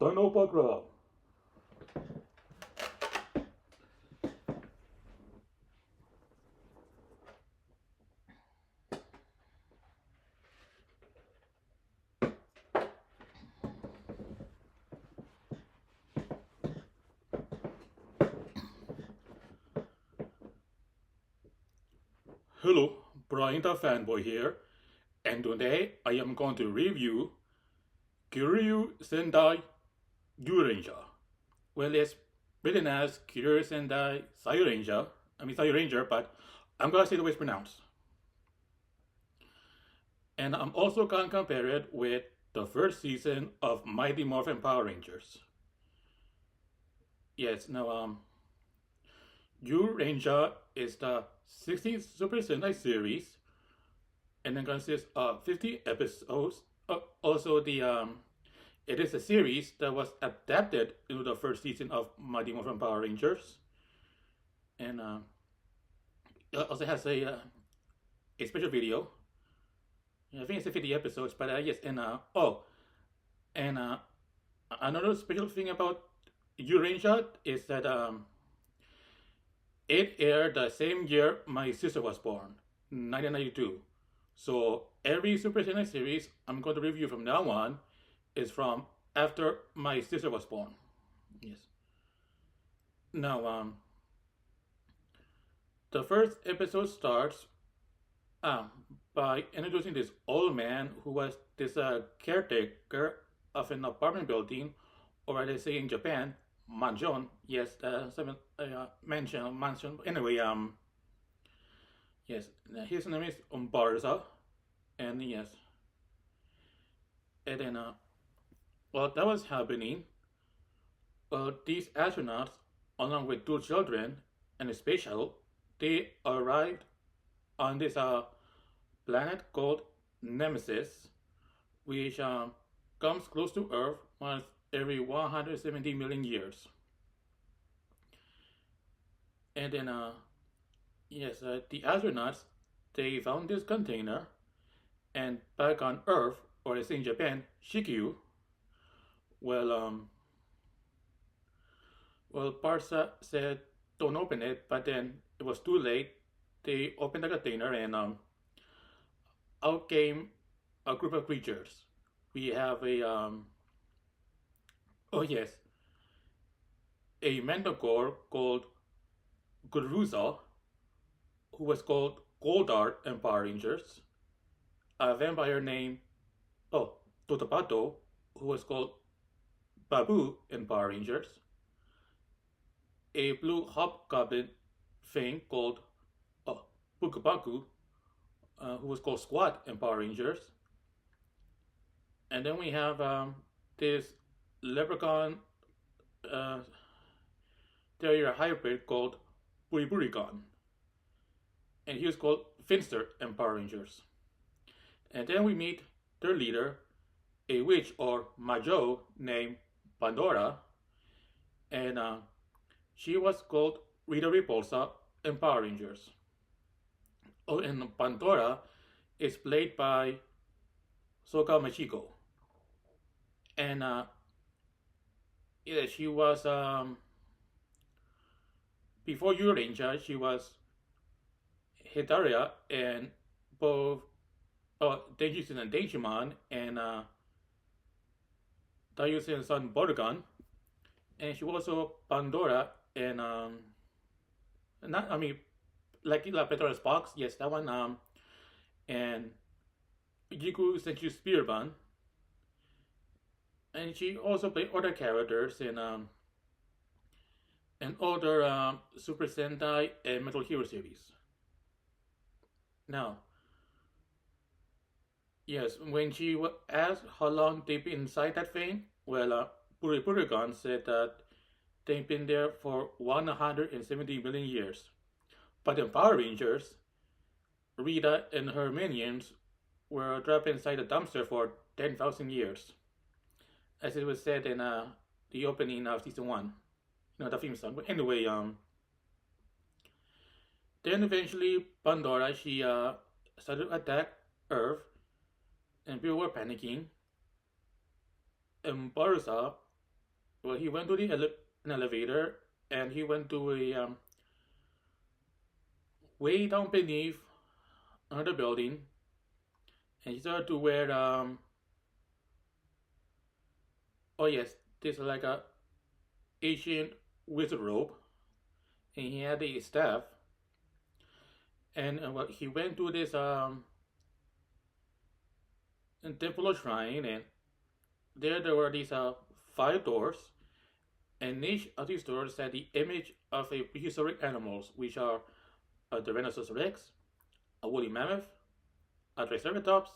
Tanopakra. Hello, Brian the Fanboy here, and today I am going to review Kyoryu Sentai Zyuranger. Well, it's written as Kyoryu Sentai Zyuranger. Zyuranger, but I'm gonna say the way it's pronounced. And I'm also gonna compare it with the first season of Mighty Morphin Power Rangers. Yes, now Jurenja is the 16th Super Sentai series, and it consists of 50 episodes. Also, it is a series that was adapted into the first season of Mighty Morphin Power Rangers, and it also has a special video. I think it's 50 episodes, but yes, and another special thing about Jurenja is that it aired the same year my sister was born, 1992. So every Super Sentai series I'm going to review from now on is from after my sister was born. Yes. Now, the first episode starts by introducing this old man who was this caretaker of an apartment building, or as they say in Japan, mansion. Yes, mansion. Anyway, yes, his name is Umbarza, and yes, and then while that was happening, well, these astronauts, along with two children and a space shuttle, they arrived on this planet called Nemesis, which comes close to Earth once every 170 million years. And then, the astronauts, they found this container, and back on Earth, or as in Japan, Shikyu, well, Parsa said, "Don't open it," but then it was too late. They opened the container, and out came a group of creatures. We have oh yes, a Manticore called Guruza, who was called Goldar in Power Rangers, a vampire named Totopato, who was called Babu in Power Rangers, a blue hobgoblin thing called Bukubaku, who was called Squat in Power Rangers, and then we have this leprechaun terrier hybrid called Buriburigon, and he was called Finster in Power Rangers. And then we meet their leader, a witch or Majo named Pandora, and she was called Rita Repulsa in Power Rangers. Oh, and Pandora is played by Soka Machiko, and she was before Jurenja, she was Hitaria and both Daijusen and Daijimon, and Daijusen's son Borugan, and she was also Pandora and like Pandora's box, yes, that one, and Jiku Senju Spearban, and she also played other characters in other Super Sentai and Metal Hero series. Now, yes, when she was asked how long they've been inside that thing, well, Purigan said that they've been there for 170 million years. But in Power Rangers, Rita and her minions were trapped inside a dumpster for 10,000 years, as it was said in the opening of season 1, the theme song. But anyway, then eventually Pandora, she started to attack Earth, and people were panicking. And Barza well, he went to an elevator, and he went to a way down beneath another building, and he started to wear oh yes, this is like a ancient wizard robe, and he had a staff, and well, he went to this temple or shrine, and there were these five doors, and each of these doors had the image of a prehistoric animals, which are a Tyrannosaurus Rex, a woolly mammoth, a Triceratops,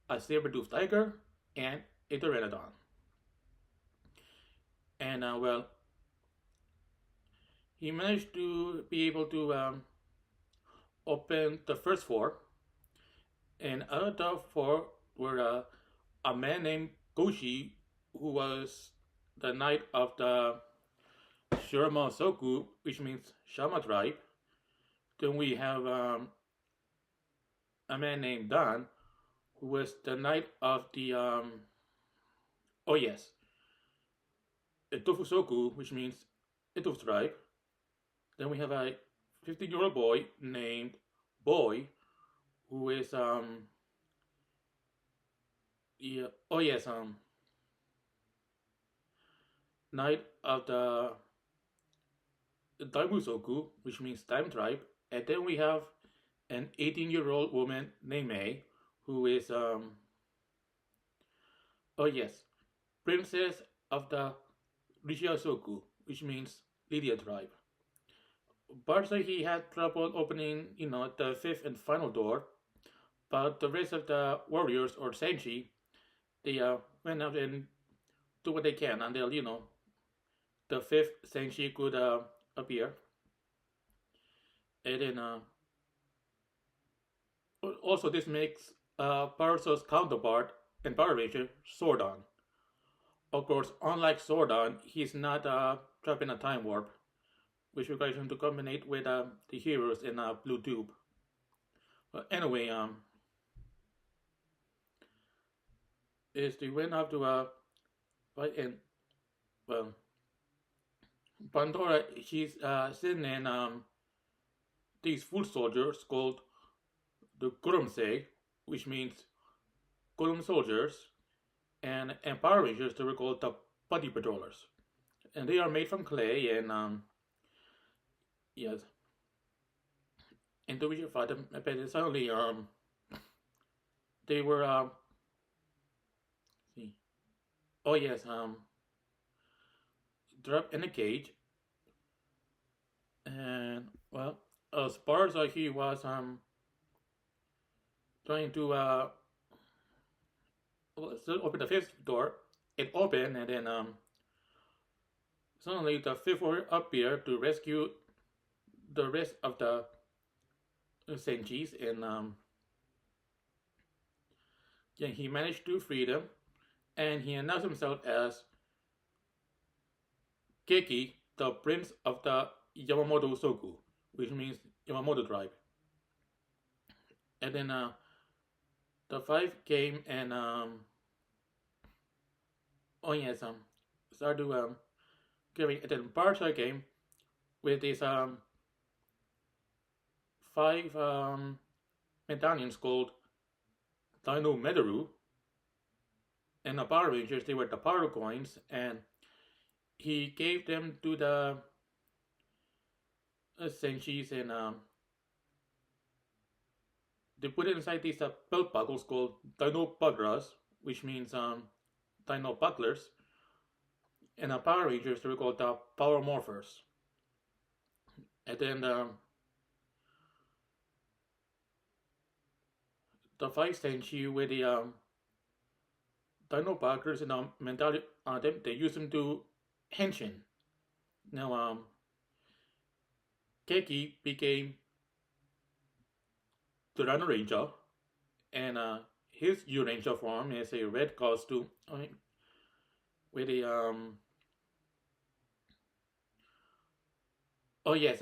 a saber-toothed tiger, and a Pteranodon. And well, he managed to be able to open the first four, and out of the four were a man named Goshi, who was the knight of the Shurama Soku, which means Shama tribe. Then we have a man named Dan, who was the knight of the oh yes, Itofusoku, which means Itofu tribe. Then we have a 15-year-old boy named Boy, who is yeah, oh yes, knight of the Daimusoku, which means time tribe. And then we have an 18-year-old woman named Mei, who is oh yes, princess of the Rishiasoku, which means Lydia tribe. But so he had trouble opening, the fifth and final door. But the rest of the warriors or Senshi, they went out and do what they can until the fifth Senshi could appear. And then also this makes Paraso's counterpart in Power Ranger, Sordon. Of course, unlike Sordon, he's not trapped in a time warp, which requires him to combine with the heroes in Blue Tube. But anyway, is they went up to fight, and well, Pandora, she's sitting in these foot soldiers called the Kurumsei, which means Kurum soldiers, and Power Rangers, they were called the Putty Patrollers. And they are made from clay, and yes, and to which you fight them, but suddenly they were see, oh yes, trapped in a cage, and well, as far as he was trying to open the fifth door, it opened, and then suddenly the fifth warrior appeared to rescue the rest of the Senjis, and yeah, he managed to free them, and he announced himself as Keiki, the prince of the Yamamoto Soku, which means Yamamoto tribe. And then the five came and oh yes, started to carry. And then Barsha came with these five medallions called Dino Medaru, and the Power Rangers, they were the Power Coins, and he gave them to the Senshis, and they put it inside these belt buckles called Dino Bugras, which means Dino Bucklers, and the Power Rangers, they were called the Power Morphers. And then the five Senshi with the Dino Bucklers and the mentality on them, they use them to henshin. Now, Keiki became the Jurenja, and his Jurenja form is a red costume with a oh yes,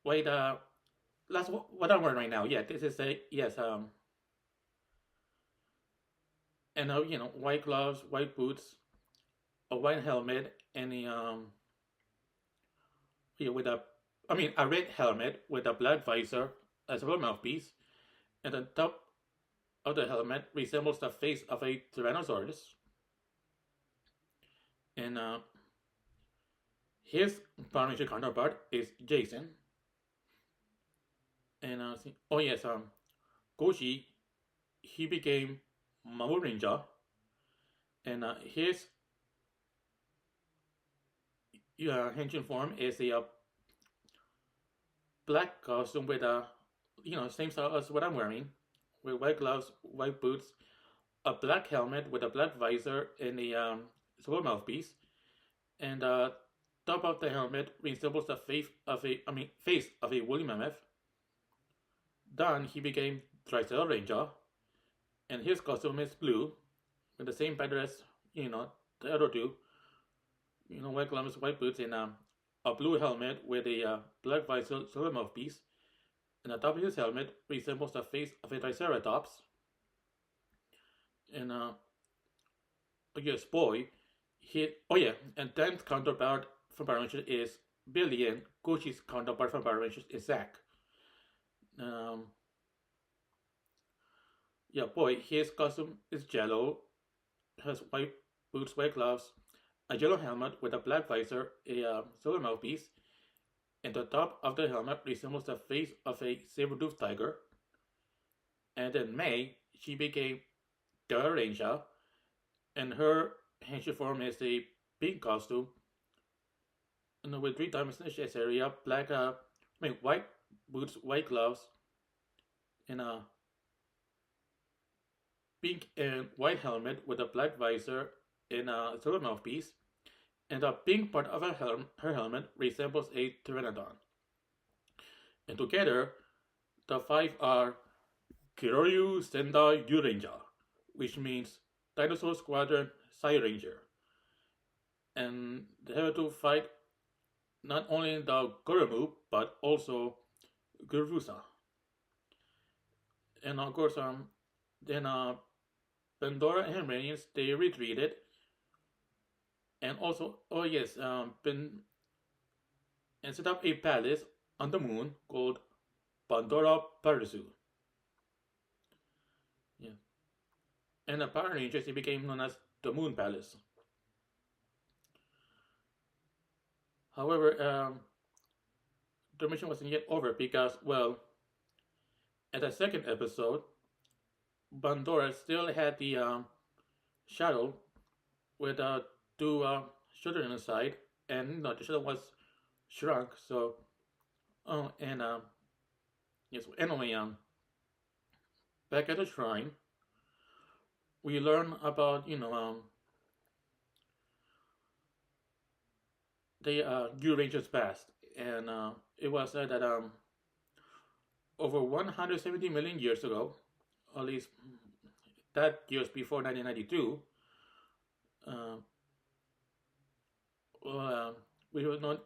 wait, that's what I'm wearing right now. Yeah, this is a yes, and white gloves, white boots, a white helmet and with a red helmet with a black visor as a mouthpiece, and the top of the helmet resembles the face of a Tyrannosaurus. And his Power Ranger counterpart is Jason. And oh yes, Goshi, he became Mamurinja, and his Henshin form is a black costume with a same style as what I'm wearing, with white gloves, white boots, a black helmet with a black visor, and a silver mouthpiece, and top of the helmet resembles the face of a woolly mammoth. Then he became Zyuranger, and his costume is blue, with the same pattern as the other two. White gloves, white boots, and a blue helmet with a black visor, silver mouthpiece. And the top of his helmet resembles the face of a Triceratops. And yes, boy, and Dan's counterpart from Power Rangers is Billy, and Goshi's counterpart from Power Rangers is Zack. Um, yeah, boy, his costume is yellow, has white boots, white gloves, a yellow helmet with a black visor, a silver mouthpiece, and the top of the helmet resembles the face of a saber-toothed tiger. And in May, she became Jurenja, and her henshin form is a pink costume, and with 3 diamonds in the chest area, white boots, white gloves, and a pink and white helmet with a black visor and a silver mouthpiece, and the pink part of her helmet resembles a pteranodon. And together, the 5 are Kyoryu Sentai Zyuranger, which means Dinosaur Squadron Zyuranger. And they have to fight not only the Goromu, but also Gurusa. And of course, then Pandora and Radiance, they retreated. And also, oh yes, and set up a palace on the moon called Pandora Parasu. Yeah. And the Power Rangers, it became known as the Moon Palace. However, the mission wasn't yet over because, well, at the second episode, Pandora still had the shuttle with 2 children inside, and the shuttle was shrunk. So, yes. Anyway, back at the shrine, we learn about the Jurenja's past, and it was said that over 170 million years ago, at least that years before 1992, we were not.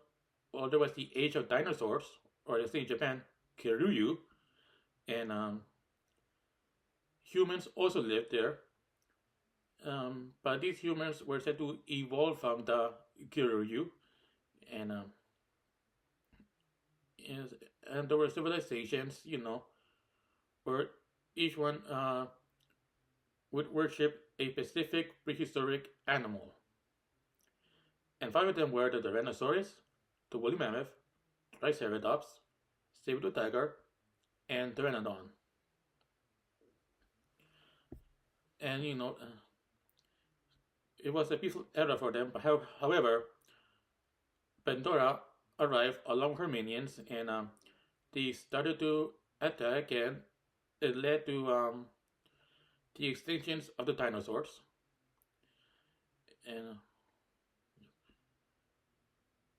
Well, there was the age of dinosaurs, or as in Japan, Kyoryu, and humans also lived there. But these humans were said to evolve from the Kyoryu, and and there were civilizations, where each one would worship a specific prehistoric animal. And 5 of them were the Tyrannosaurus, the woolly mammoth, Triceratops, saber-toothed tiger, and Pteranodon. And it was a peaceful era for them. However, Pandora arrived along with her minions, and they started to attack, and it led to the extinctions of the dinosaurs. And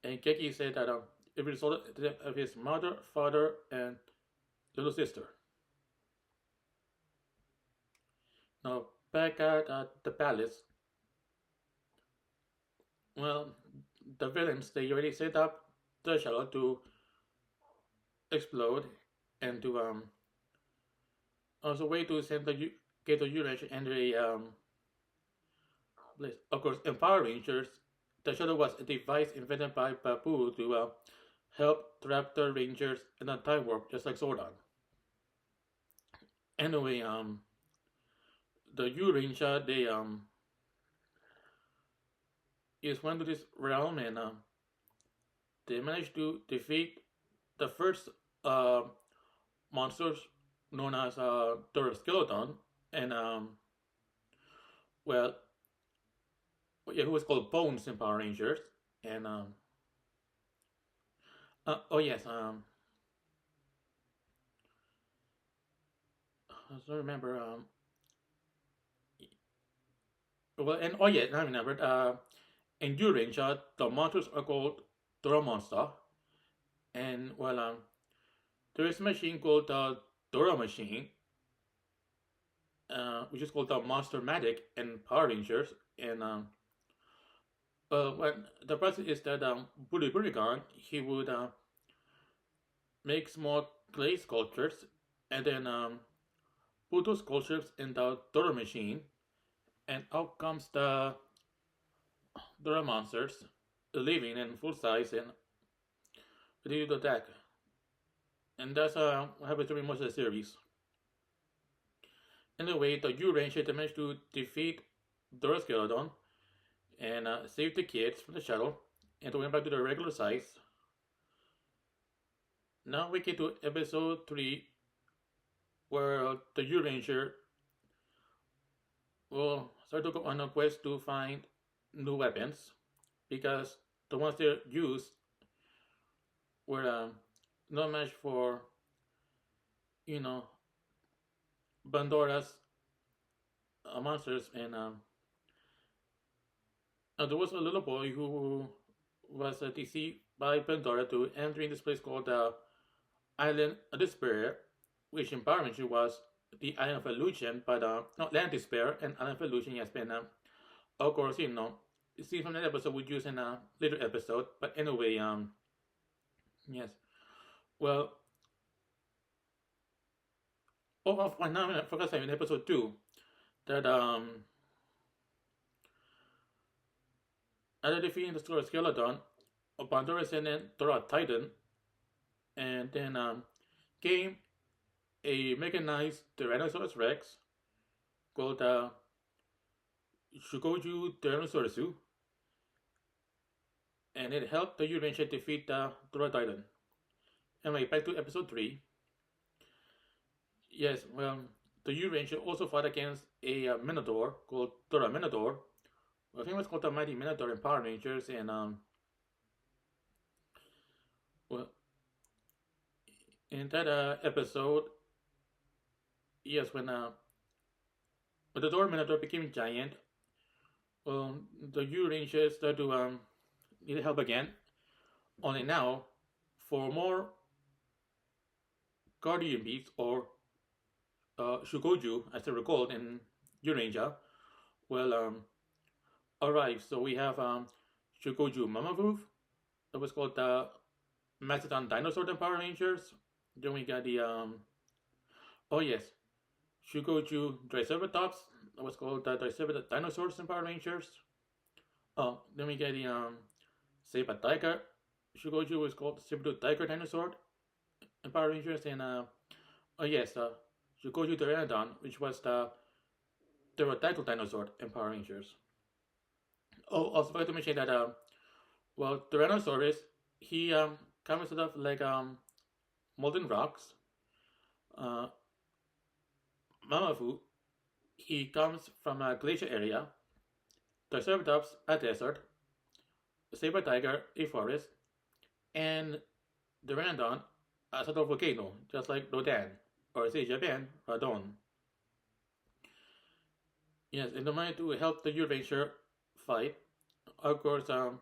Geki said that it resulted of his mother, father, and little sister. Now, back at the palace, well, the villains, they already set up the shuttle to explode and to also way to send get the Jurenja and place. Of course, in Power Rangers, the shuttle was a device invented by Babu to help trap the Rangers in a time warp, just like Zordon. Anyway, the Jurenja, they is went to this realm and they managed to defeat the first uh, monsters known as Skeleton, and well, yeah, who was called Bones in Power Rangers, and oh yes, I don't remember well, and oh yeah, I remembered in Jurenja, the monsters are called Dora Monster, and well, there is a machine called the Dora Machine, which is called the Monster Matic in Power Rangers, and when the process is that Bully Burigan, he would make small clay sculptures and then put those sculptures in the Dora machine, and out comes the Dora monsters, living in full size and ready to attack. And that's what happens during most of the series. Anyway, the Jurenja managed to defeat Dora Skeleton and save the kids from the shuttle and to went back to their regular size. Now we get to episode 3 where the Jurenja will start to go on a quest to find new weapons because the ones they used were no match for, you know, Bandora's monsters, and there was a little boy who was deceived by Pandora to entering this place called Island of Despair, which in Power Rangers was the Island of Illusion, but not Land of Despair, and Island of Illusion has been, of course, seen from that episode we use in a later episode. But anyway, yes, well, now I forgot to say in episode 2 that after defeating the Star Skeleton, Pandora sent in Dora Titan, and then came a mechanized Tyrannosaurus Rex called Shukoju Tyrannosaurusu, and it helped the Jurenja defeat Dora Titan. Anyway, back to episode 3. Yes, well, the Jurenja also fought against a Minotaur called Dora Minotaur. I think it was called the Mighty Minotaur in Power Rangers, and well, in that episode, yes, when the Dora Minotaur became giant, the Jurenja started to need help again. Only now, for more guardian beasts or Shukoju, as they were called in Jurenja, well, arrived. So we have Shukoju Mamavoof, that was called the Mastodon Dinosaur in Power Rangers. Then we got the oh yes, Shukoju Triceratops, that was called the Triceratops Dinosaurs in Power Rangers. Oh, then we get the Saber Tiger. Shukoju was called Saber Tiger Dinosaur in Power Rangers, and oh yes, Shukoju Pteranodon, which was the pterodactyl dinosaur in Power Rangers. Oh, also forgot to mention that well, Tyrannosaurus, he comes sort of like molten rocks. Mamafu, he comes from a glacier area. Triceratops, a desert. Saber Tiger, a forest. And the Pteranodon, a sort of volcano, just like Rodan, or say Japan, Radon. Yes, in order to help the Jurenja fight, of course, the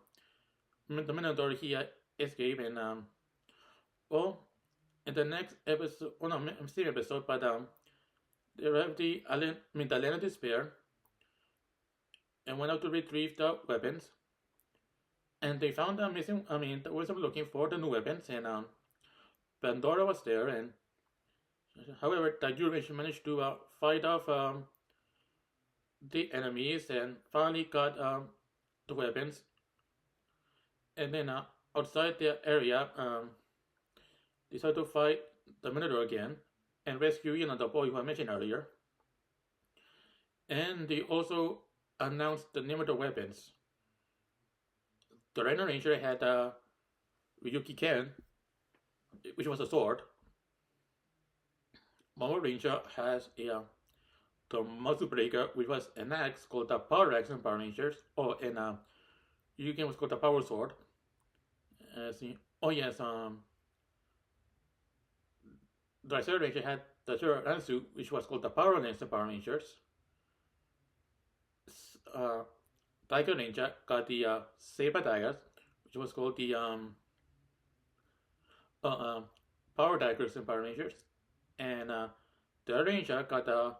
Minotaur, he escaped, and well, in the next episode, oh no, same episode, but they arrived the island, the Land of Despair, and went out to retrieve the weapons, and they found the missing. They were looking for the new weapons, and Pandora was there, and however, the Jurenja managed to fight off the enemies and finally got the weapons. And then outside the area, decided to fight the Minotaur again and rescue the boy who I mentioned earlier. And they also announced the name of the weapons. The Rhino Ranger had Ryuki Ken, which was a sword. Momo Ranger has the Muscle Breaker, which was an axe called the Power Axe in Power Rangers. Oh, and Ryuki Ken was called the Power Sword. Oh yes, the Zero Ranger had the Zero Ransu, which was called the Power Lance in Power Rangers. Tiger Ninja got the Saber Daggers, which was called the Power Daggers in Power Rangers. And the Ranger got the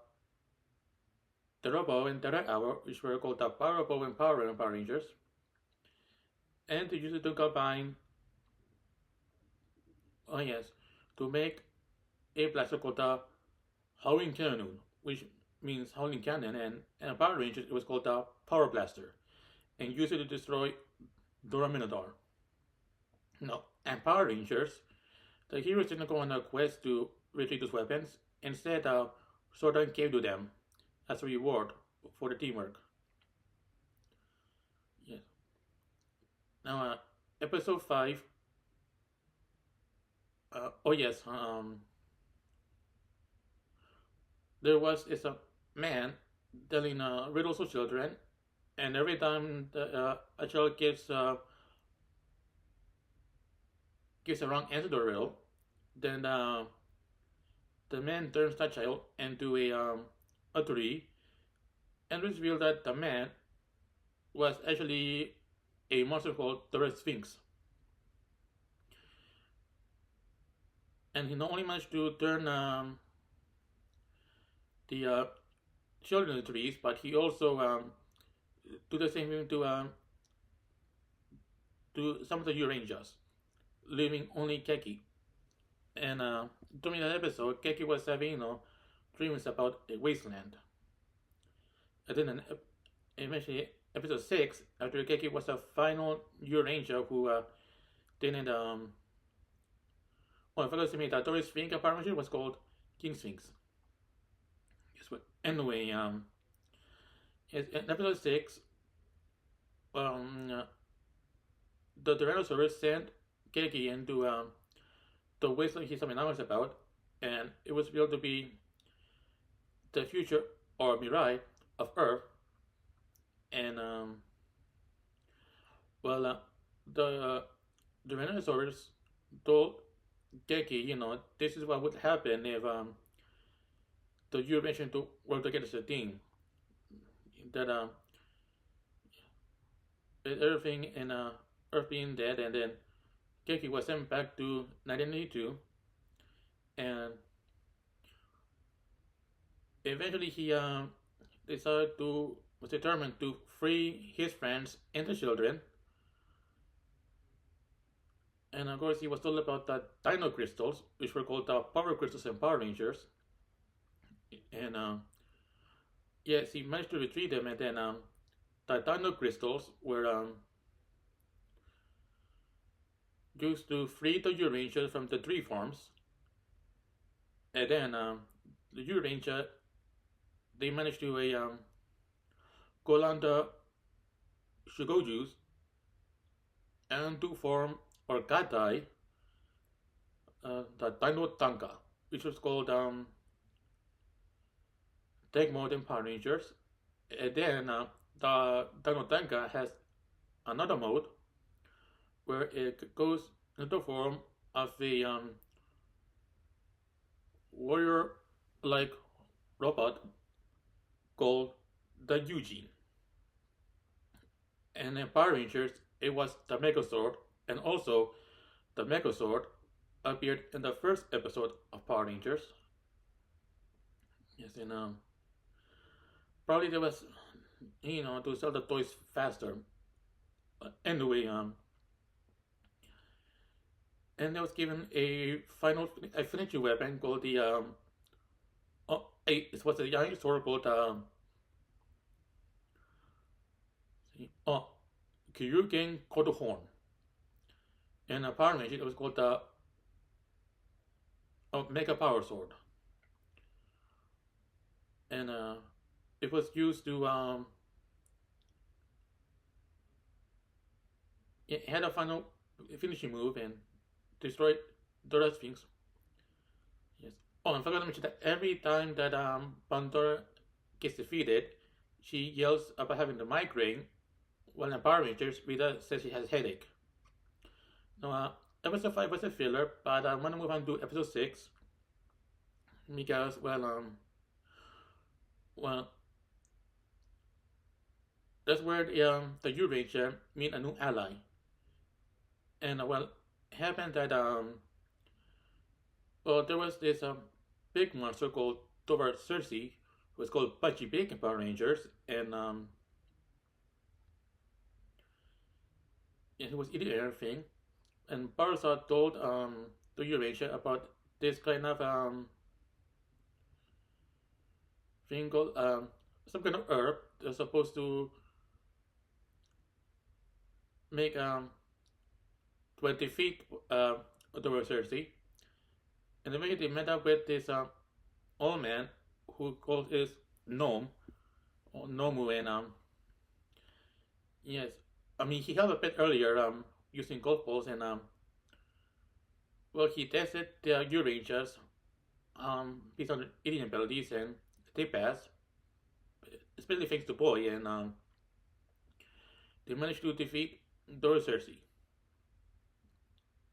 Bow and Terra Hour, which were called the Power Bow and Power in Power Rangers. And they used to combine, oh yes, to make a blaster called the Howling Cannon, which means Howling Cannon, and in Power Rangers it was called the Power Blaster, and used it to destroy Dora Minotaur. No, and Power Rangers, the heroes didn't go on a quest to retrieve those weapons. Instead, Zordon gave to them as a reward for the teamwork. Yes. Now, episode 5. Oh yes, there was a man telling riddles to children, and every time a child gives a wrong answer to a riddle, then the man turns that child into a tree, and reveals that the man was actually a monster called the Red Sphinx. And he not only managed to turn the children into trees, but he also do the same thing to some of the Jurenjas, leaving only Keki. And during that episode, Keki was having dreams about a wasteland. And then eventually, episode 6, after Keki was the final Juranja who didn't well, I forgot to say that Doris Sphinx apartment was called King Sphinx. Guess what? Anyway, in episode 6, the Tyrannosaurus sent Keki into the wasteland he's something was about, and it was revealed to be the future or Mirai of Earth. And the Tyrannosaurus told Keki, this is what would happen if the Jurenja to work together as a team. That with everything in Earth being dead, and then Keki was sent back to 1982, and eventually he was determined to free his friends and the children. And of course, he was told about the Dino Crystals, which were called the Power Crystals in Power Rangers. And yes, he managed to retrieve them, and then the Dino Crystals were used to free the Juranja from the tree forms. And then the Juranja, they managed to go on the Shugojus and to form or Gatai, the Dino Tanka, which was called Tech Mode in Power Rangers. And then the Dino Tanka has another mode where it goes into the form of a warrior-like robot called the Eugene. And in Power Rangers, it was the Megazord, and also the Megazord appeared in the first episode of Power Rangers. Yes, and probably there was, to sell the toys faster. Anyway, and they was given a finishing weapon called the it was a young sword called Oh, Kyoryu called the horn. And a Power Ranger, it was called the Mega Power Sword. And it was used to it had a final finishing move and destroyed the rest things. Yes. Oh, I forgot to mention that every time that Pandora gets defeated, she yells about having the migraine. While in Power Rangers, Rita says she has a headache. Now, episode 5 was a filler, but I want to move on to episode 6 because, well, that's where the Jurenja meet a new ally. And, well, it happened that, well, there was this big monster called Dora Cersei, who was called Budgie Big in Power Rangers, and he was eating everything. And Barza told the Eurasia about this kind of thing called some kind of herb that's supposed to make 20 feet over Cersei. And then they met up with this old man who called his Gnome or Nomu, and yes, I mean he helped a bit earlier using golf balls, and well, he tested the Eurasians based on eating abilities, and they passed, especially thanks to Boy, and they managed to defeat Dora Cersei.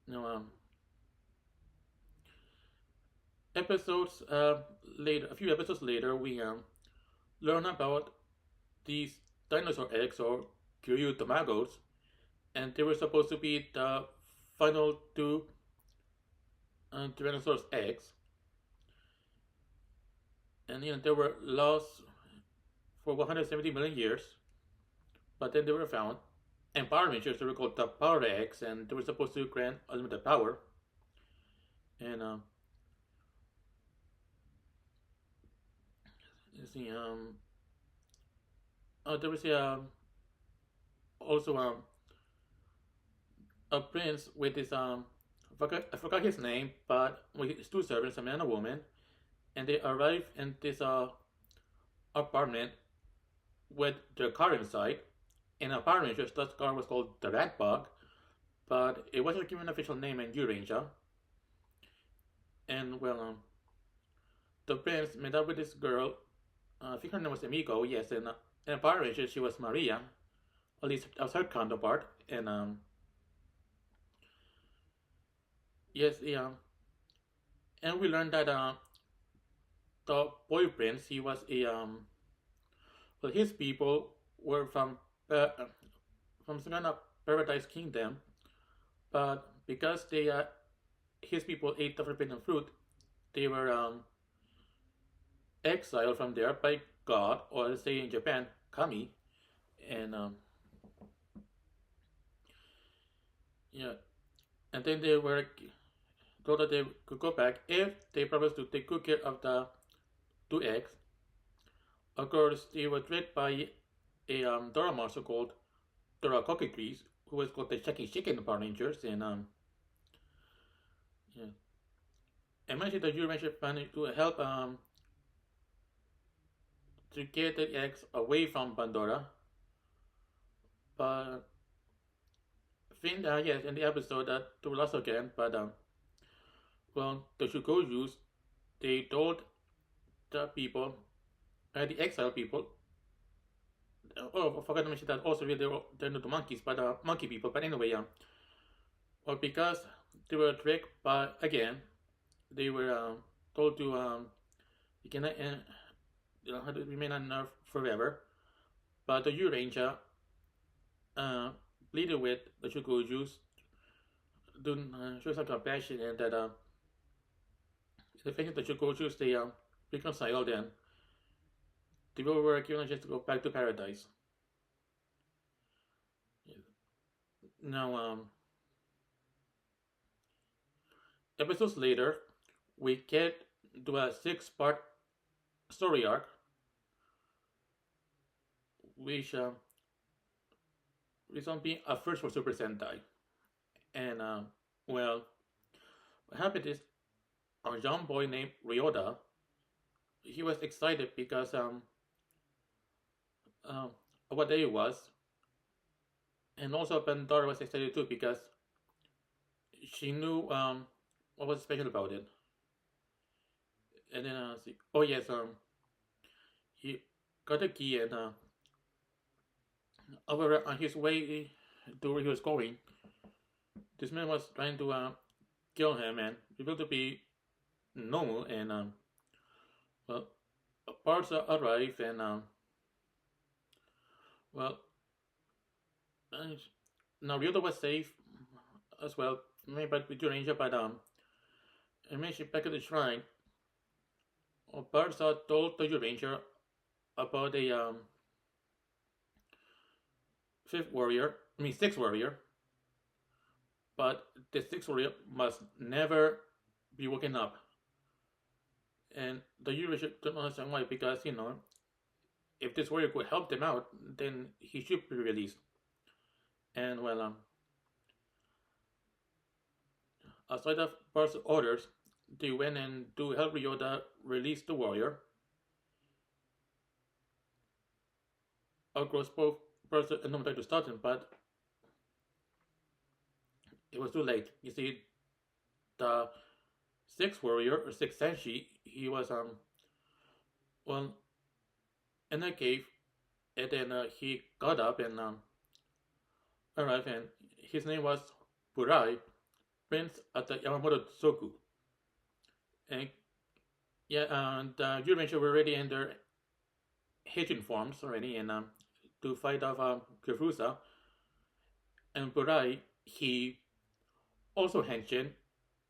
Now, episodes later, a few episodes later, we learn about these dinosaur eggs or Kyoryu tomagos, and they were supposed to be the final two Tyrannosaurus eggs, and they were lost for 170 million years, but then they were found. And Power Rangers, they were called the Power Eggs, and they were supposed to grant unlimited power. And you see, there was also a prince with this I forgot his name, but with his two servants, a man and a woman, and they arrived in this apartment with their car inside. And a Power Rangers, that car was called the Rat Bug, but it wasn't given an official name in Jurenja. And well, the prince met up with this girl. I think her name was Emiko, yes, and in Power Rangers she was Maria, at least that was her counterpart. And yes, yeah, and we learned that the boy prince, he was a well, his people were from some kind of paradise kingdom, but because they his people ate the forbidden fruit, they were exiled from there by God, or let's say in Japan, Kami, and yeah, and then they were told that they could go back if they promised to take good care of the two eggs. Of course, they were tricked by a Dora monster called Dora Cockatrice, who was called the Chucky Chicken in the Power Rangers, and yeah. I mentioned that Jurenja managed to help to get the eggs away from Pandora, but Finn, yes, in the episode that they were lost again, but well, the Shukojus, they told the people, the exile people. Oh, I forgot to mention that also they're not the monkeys, but monkey people. But anyway, well, because they were tricked, but again, they were told to you cannot have to remain on Earth forever. But the Euranger pleaded with the Shukojus to show some compassion, and that the fact that the Shukojus, they reconciled, and they were given a chance to go back to paradise. Now, episodes later, we get to a 6-part story arc, which reason being a first for Super Sentai. And well, what happened is a young boy named Ryoda, he was excited because uh, what day it was, and also Pandora was excited too because she knew what was special about it. And then see, oh yes, he got a key and over on his way to where he was going, this man was trying to kill him and revealed to be normal and well, parts arrive and well, uh, now Ryota was safe as well, maybe with Jurenja, but and when she back at the shrine, Barca told the Jurenja about the fifth warrior, I mean sixth warrior, but the sixth warrior must never be woken up. And the Jurenja don't understand why, because if this warrior could help them out, then he should be released. And well, outside of Barca's orders, they went and to help Ryota release the warrior. Of course, both Barca and Nom tried to stop him, but it was too late. You see, the sixth warrior or sixth senshi, he was well in a cave, and then he got up and arrived, and his name was Burai, Prince of the Yamamoto Soku. And yeah, the Jurenja were already in their Heijin forms already, and to fight off Kyofusa. And Burai, he also henshin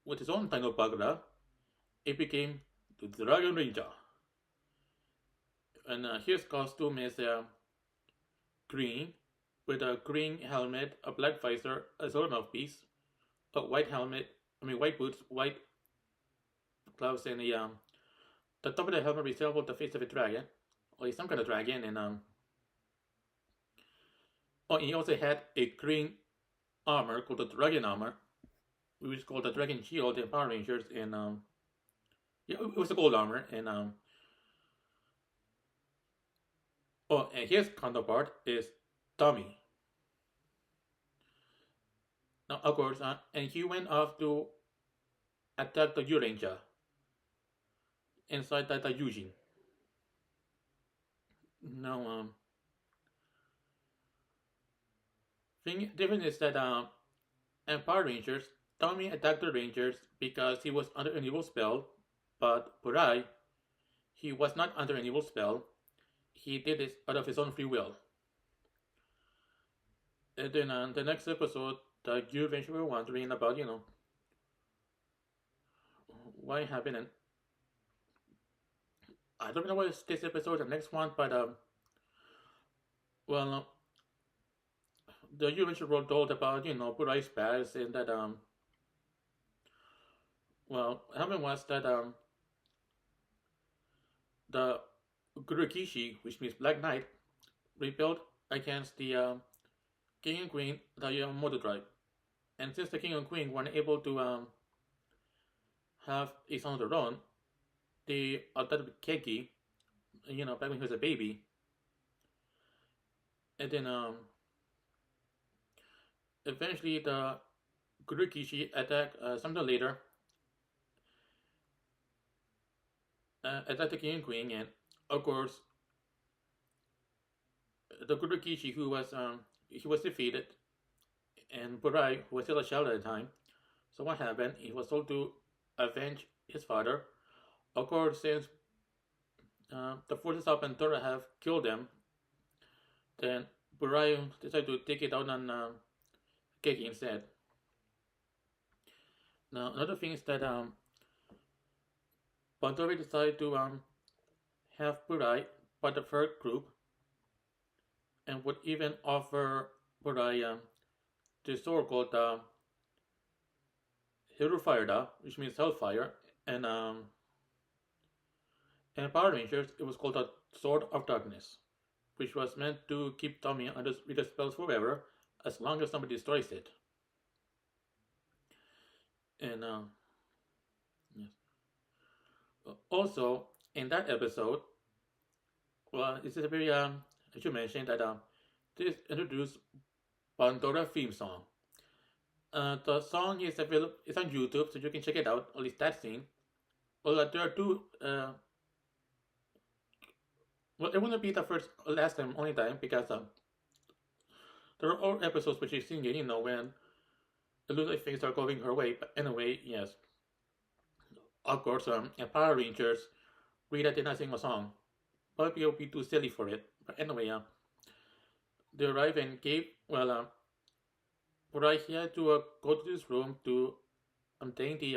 with his own Taino Bagura. It became the Dragon Ranger. And his costume is green, with a green helmet, a black visor, a silver mouthpiece, a white helmet, white boots, white gloves, and the top of the helmet resembled the face of a dragon, or some kind of dragon, and he also had a green armor called the Dragon Armor, which is called the Dragon Shield in Power Rangers, and yeah, it was a gold armor, and and his counterpart is Tommy. Now, of course, and he went off to attack the Jurenja inside the Yujin. Now, thing different is that in Power Rangers, Tommy attacked the Rangers because he was under an evil spell, but Burai, he was not under an evil spell. He did this out of his own free will. And then the next episode, the Jurenja were wondering about, why happened. And I don't know what is this episode, the next one, but well, the Jurenja were told about, Burai's past, and that well, what happened was that the Gurukishi, which means Black Knight, rebelled against the King and Queen, the Yamamoto tribe. And since the King and Queen weren't able to have a son of their own, they adopted Keki, back when he was a baby. And then eventually the Gurukishi attacked sometime later, attacked the King and Queen, and of course the Gurukishi, who was he was defeated, and Burai, who was still a child at the time. So what happened? He was told to avenge his father. Of course, since the forces of Pandora have killed them, then Burai decided to take it out on Keki instead. Now, another thing is that Pandora decided to have Burai part of her group, and would even offer Burai the sword called Hirufire, which means Hellfire, and in Power Rangers it was called the Sword of Darkness, which was meant to keep Tommy under reader spells forever as long as somebody destroys it. And yes. Also, in that episode, well, this is a very I should mention that this introduced Pandora theme song. The song is available. It's on YouTube, so you can check it out. At least that scene. Well, there are two. Well, it wouldn't be the first, last time, only time because there are all episodes which you sing it. When it looks like things are going her way. But anyway, yes. Of course, and Power Rangers, Rita did not sing a song. Probably it would be too silly for it. But anyway, they arrived and gave, but he had to go to this room to obtain the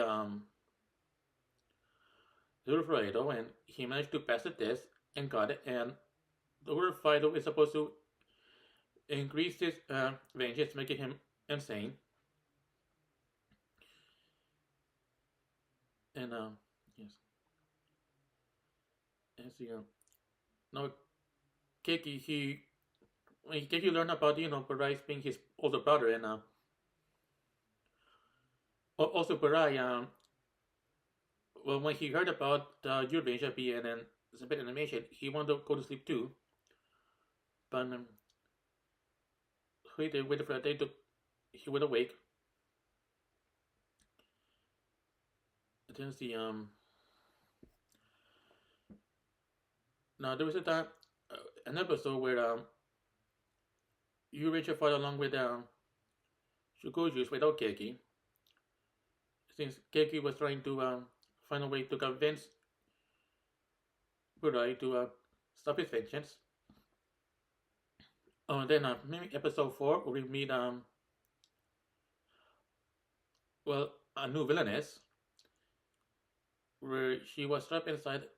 Fido, and he managed to pass the test and got it. And the Fido is supposed to increase his vengeance, making him insane. And yes, and see, now Keki, Keki learned about Barai being his older brother, and also Barai, well, when he heard about Jurenja being an bit animation, he wanted to go to sleep too. But he waited for a day he would awake. Then see, now there was an episode where Jurenja fought along with Shugoju's without Keki, since Keki was trying to find a way to convince Burai to stop his vengeance. Then maybe episode 4 we meet a new villainess, where she was trapped inside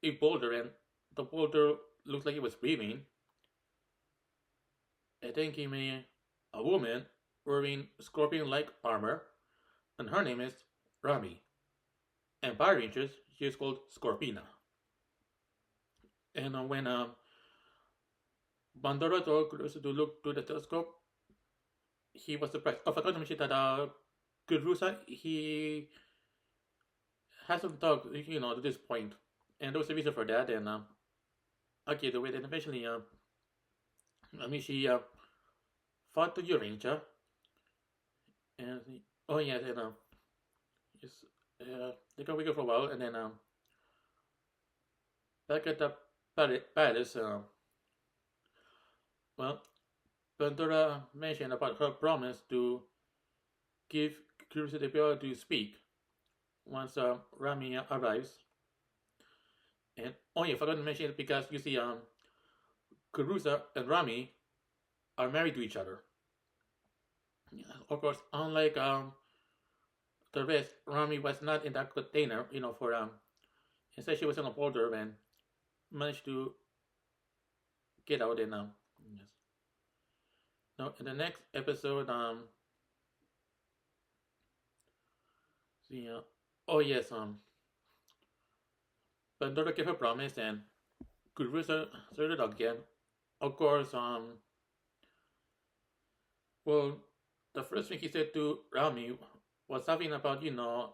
a boulder and the boulder looked like it was breathing. I think he made a woman wearing scorpion-like armor, and her name is Rami. And Power Rangers, she is called Scorpina. And when Bandora told Kurusa to look through the telescope, he was surprised. I forgot to mention that Kurusa, he hasn't talked, to this point. And there was a reason for that. And okay, the way that eventually, she fought the Jurenja. And oh yeah, and yes, they got weaker for a while, and then back at the palace, Pandora mentioned about her promise to give Kurusa the ability to speak once Rami arrives. And oh yeah, I forgot to mention it because you see, Kurusa and Rami are married to each other. Yeah, of course, unlike the rest, Rami was not in that container, for instead she was in a boulder and managed to get out. And yes. Now in the next episode, see, oh yes, Pandora gave her promise and Kurusa started again. Of course, the first thing he said to Rami was something about,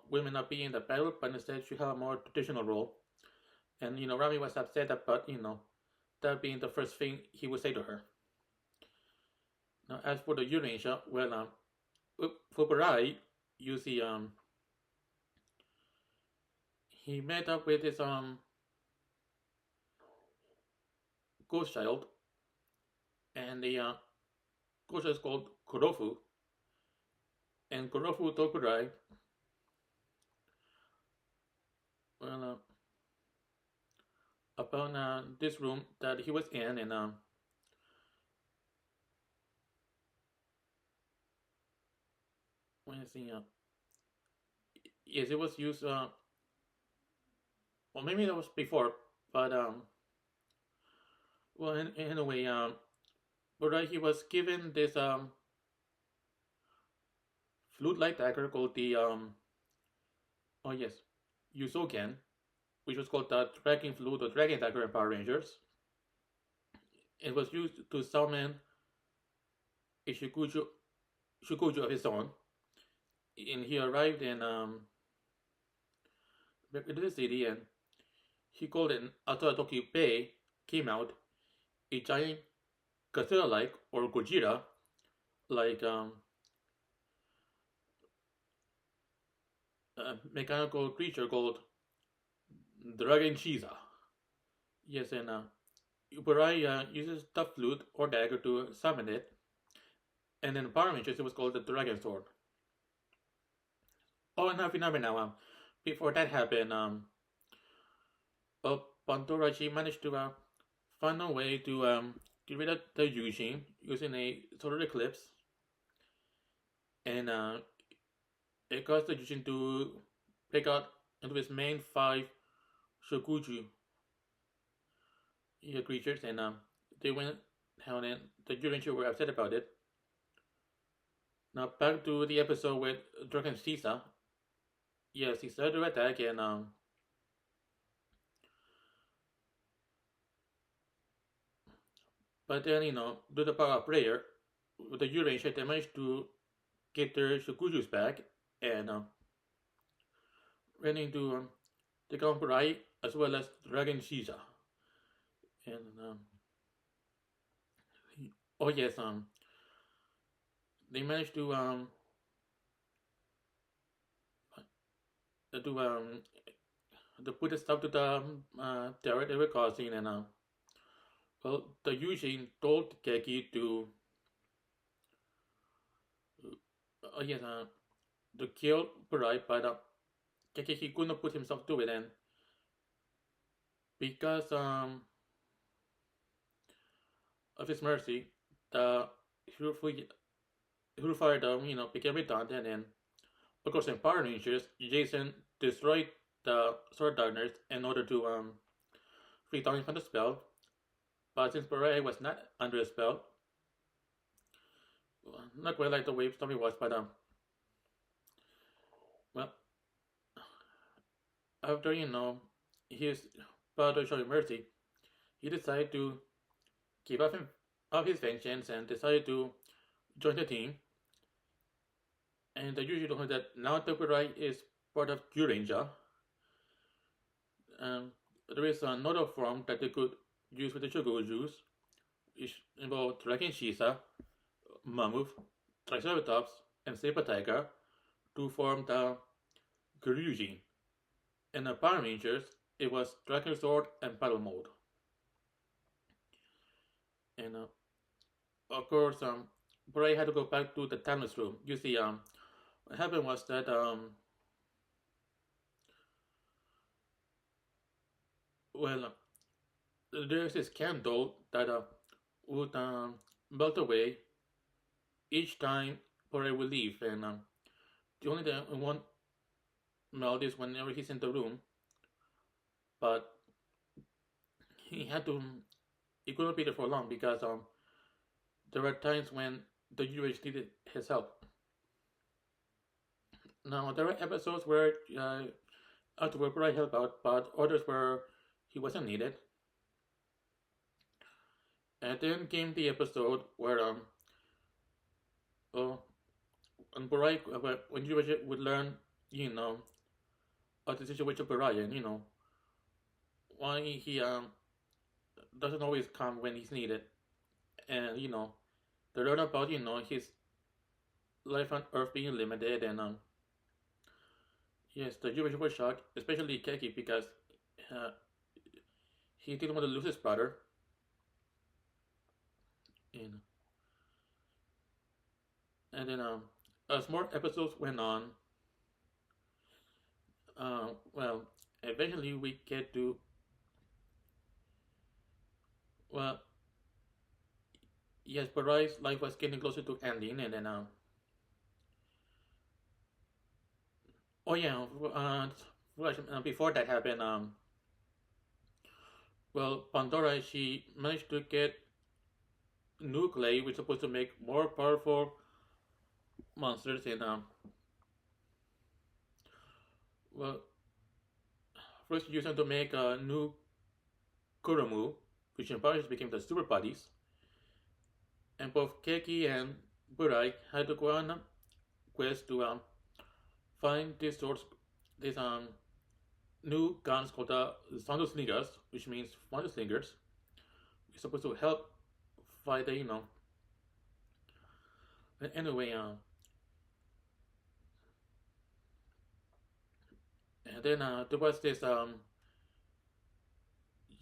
women not being in the battle, but instead should have a more traditional role. And, Rami was upset about, that being the first thing he would say to her. Now, as for the Jurenja, for Barai, you see, he met up with his, ghost child, and the, ghost child is called Kurofu. And Kurofu told Barai, about this room that he was in, and when I see, yes, it was used. Well, maybe that was before, but in a way, Barai, he was given this flute-like dagger called the Yusoken, which was called the Dragon Flute or Dragon Dagger in Power Rangers. It was used to summon a Shukuju of his own, and he arrived in back into the city, and he called it Atatoki Bay. Came out a giant Godzilla-like or Gojira like a mechanical creature called Dragon Shiza. Yes, and Uburai uses the flute or dagger to summon it, and in Power Rangers it was called the Dragon Sword. Oh, and remember now, before that happened, Pandora she managed to find a way to get rid of the Yujin using a solar eclipse, and it caused the Yujin to break out into his main five Shokuju creatures, and they went down, and the Jurenja were upset about it. Now back to the episode with Dragon Sisa. Yes, he started to attack, and but then due to the power of prayer, with the Jurenja they managed to get their Shokujus back, and ran into the Kampurai as well as Dragon Sisa. And oh yes, they managed to put a stop to the terror they were causing, and well, the Yujin told Keki to yes, to kill Purai, but Keki he couldn't put himself to it, and because of his mercy, the Hellfire Dome, became redundant, and of course in Power Rangers, Jason destroyed the Sword Darkness in order to free Tommy from the spell. But since Beret was not under a spell, not quite like the way Tommy was, but well, after his father showing mercy, he decided to give up his vengeance and decided to join the team. And the usual know that now Tokurai is part of Jurenja. There is another form that they could use with the Shokujus, which involve Dragon Shisa, Mammoth, Triceratops, and Saber Tiger to form the Kyoryu. In the Power Rangers, it was Dragon Sword and Battle Mode. And of course, Bray had to go back to the Timeless Room. You see, what happened was that well, there's this candle that would melt away each time Bray would leave, and the only thing it won't melt is whenever he's in the room. But he couldn't be there for long because there were times when the UH needed his help. Now there were episodes where afterward Bray helped out, but others where he wasn't needed. And then came the episode where when Bray when UH would learn of the situation of Bray, and why he doesn't always come when he's needed, and they learn about his life on Earth being limited, and yes, the Jewish were shocked, especially Keki, because he didn't want to lose his brother. And then as more episodes went on, well, eventually we get to yes, Barai's life was getting closer to ending, and then oh yeah, before that happened, well, Pandora she managed to get nuclei, which is supposed to make more powerful monsters, and well, first used them to make a new Kurumu, which in Paris became the super bodies. And both Keki and Burai had to go on a quest to find these new guns called Sandoslingers, which means Wonder Slingers. We're supposed to help fight the, you know. Anyway, and then there was this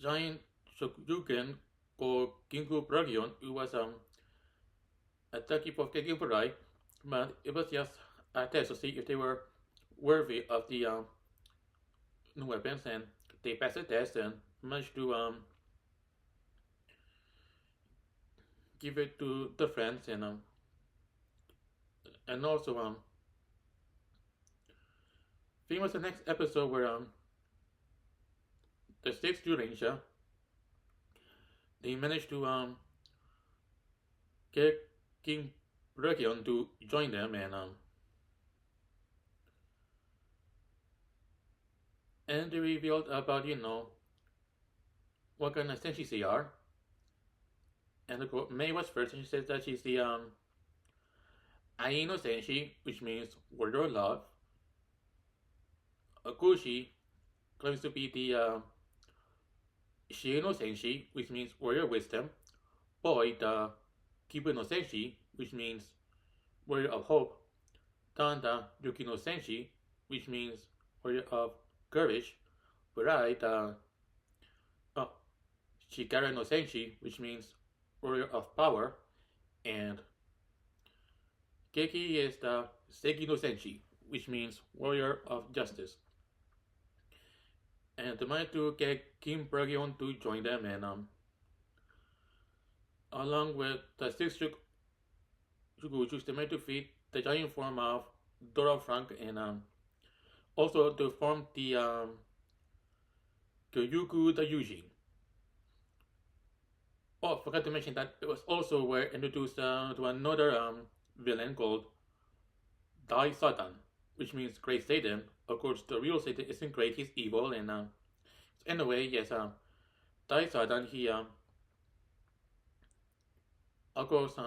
giant Shoryuken called Gingu Bragion, who was attacking for Gingu Burai, but it was just a test to see if they were worthy of the new weapons, and they passed the test and managed to give it to the friends, and also I think it was the next episode where the sixth Jurenja they managed to get King Brachion to join them, and they revealed about what kind of senshi they are. And the girl, May was first, and she says that she's the Aino Senshi, which means warrior of love. Akushi claims to be the Shino Senshi, which means warrior of wisdom. Boy, the Kibu no Senshi, which means warrior of hope. Tanda Yuki no Senshi, which means warrior of courage. Burai, the Shikara no Senshi, which means warrior of power. And Keki is the Seki no Senshi, which means warrior of justice. And they managed to get Kim Bragion to join them, and along with the six Shuguchus, they managed to defeat the giant form of Dora Frank, and also to form the Kyoryuku the Yujin. Oh, I forgot to mention that it was also where introduced to another villain called Dai Satan, which means Great Satan. Of course, the real Satan isn't great; he's evil. And anyway, yes, Dai Satan, he of course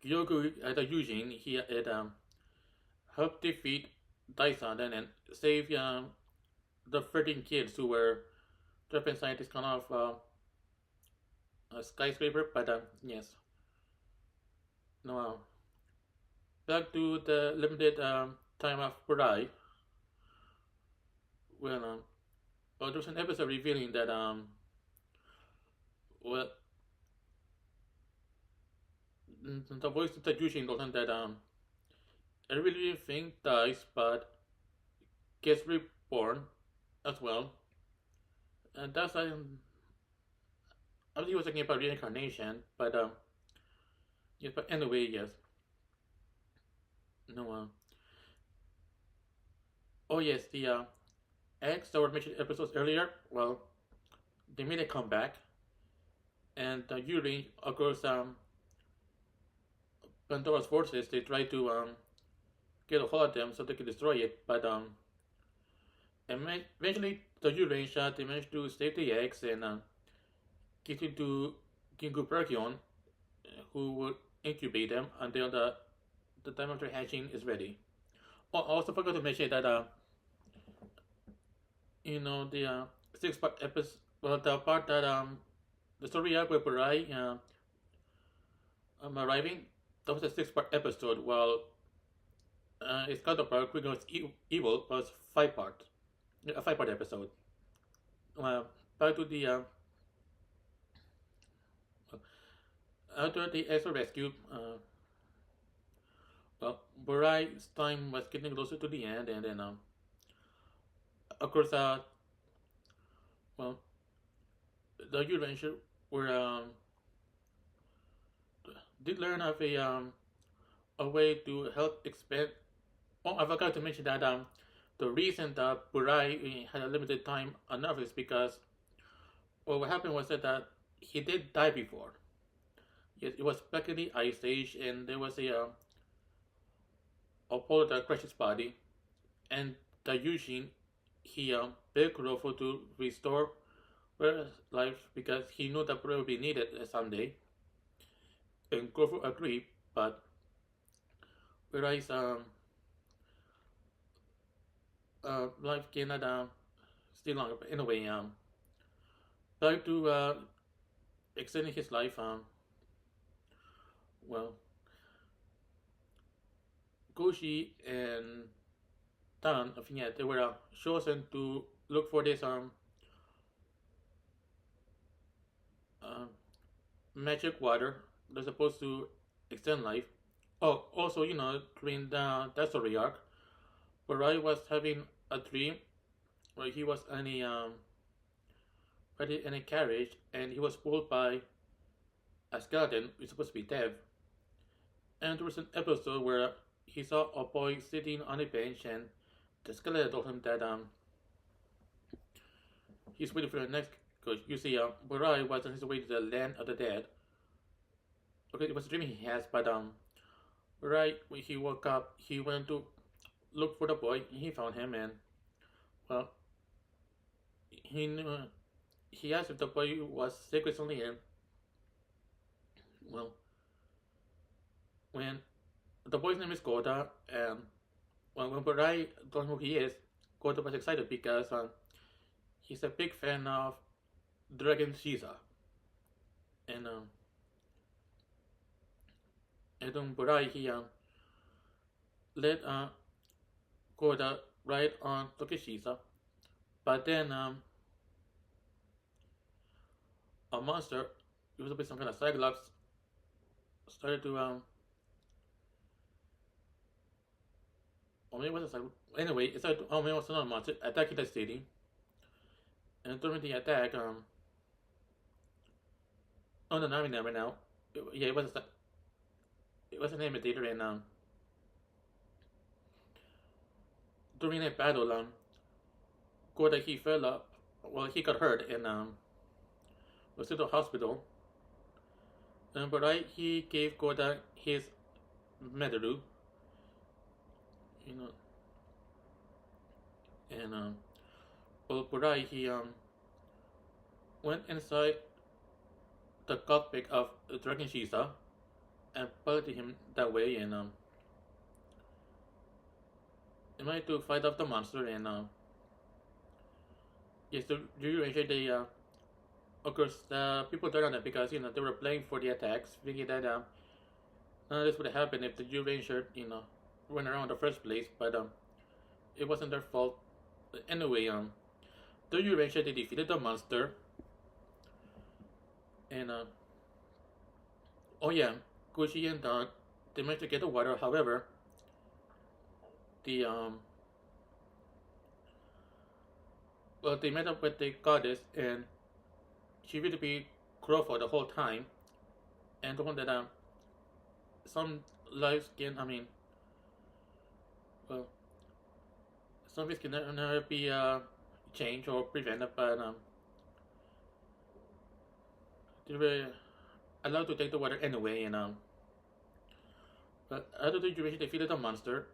Kyoku the Yujin, he had helped defeat Dai Satan and save the 13 kids who were trapped inside this kind of a skyscraper. But yes, no. Back to the limited time of Burai. Well, there was an episode revealing that well, the voice of the Yushin told him that I really think dies, but gets reborn as well, and that's I think he was talking about reincarnation, but yes, but anyway, yes, no. Oh yes, the eggs that were mentioned episodes earlier. Well, they made a comeback, and Yuri, of course, Pandora's forces, they tried to get a hold of them so they could destroy it, but eventually the Jurenja they managed to save the eggs and get it to Gingu Perkion, who would incubate them until the time of their hatching is ready. Oh, I also forgot to mention that the six-part episode, well, the part that the story arc with Burai arriving, that was a six-part episode, while its counterpart, Quick was Evil, was five-part, a five-part episode. Back to the after the extra rescue, well, Burai's time was getting closer to the end, and then of course, well, the Jurenja were did learn of a way to help expand. Oh, I forgot to mention that the reason that Burai had a limited time on Earth is because well, what happened was that he did die before. Yes, it was back in the Ice Age, and there was a pole that crushed his body, and the Yushin he begged Kurofo to restore her life because he knew that Burai would be needed someday. and Goku agreed, but whereas life cannot stay longer. But anyway, try to extend his life. Well, Goshi and Tan, I think yeah, they were chosen to look for this uh, magic water that's supposed to extend life. Oh, also, during the story arc, Barai was having a dream where he was in a carriage and he was pulled by a skeleton who's supposed to be dead. And there was an episode where he saw a boy sitting on a bench and the skeleton told him that he's waiting for the next. Because you see, Barai was on his way to the land of the dead. Okay, it was a dream he has, but right when he woke up, he went to look for the boy. He found him, and well, he knew. He asked if the boy was sick recently, and well, when the boy's name is Koda, and when Barai told him who he is, Koda was excited because he's a big fan of Dragon Shiza, and and Barai he led Koda right on Tokishisa, but then a monster, it was a bit some kind of Cyclops, started to or maybe it wasn't Cyclops. Anyway, it started to, oh maybe it was another monster attacking the city, and during the attack oh no, I remember now. Yeah, it was an imitator, and during a battle, Koda he fell up. Well, he got hurt and was to the hospital. But he gave Koda his medaru, you know, and well, Burai he went inside the cockpit of Dragon Shiza and piloted him that way, and they managed to fight off the monster, and yes, the Jurenja they of course the people turned on them because they were playing for the attacks, thinking that none of this would happen if the Jurenja went around in the first place, but it wasn't their fault. Anyway, the Jurenja they defeated the monster, and oh yeah, Gucci and Don they managed to get the water. However, the well, they met up with the goddess, and she would be cruel for the whole time, and the one that some lives can, I mean, well, some things can never be changed or prevented, but they were allowed to take the water anyway, and but after the duration they defeated the monster.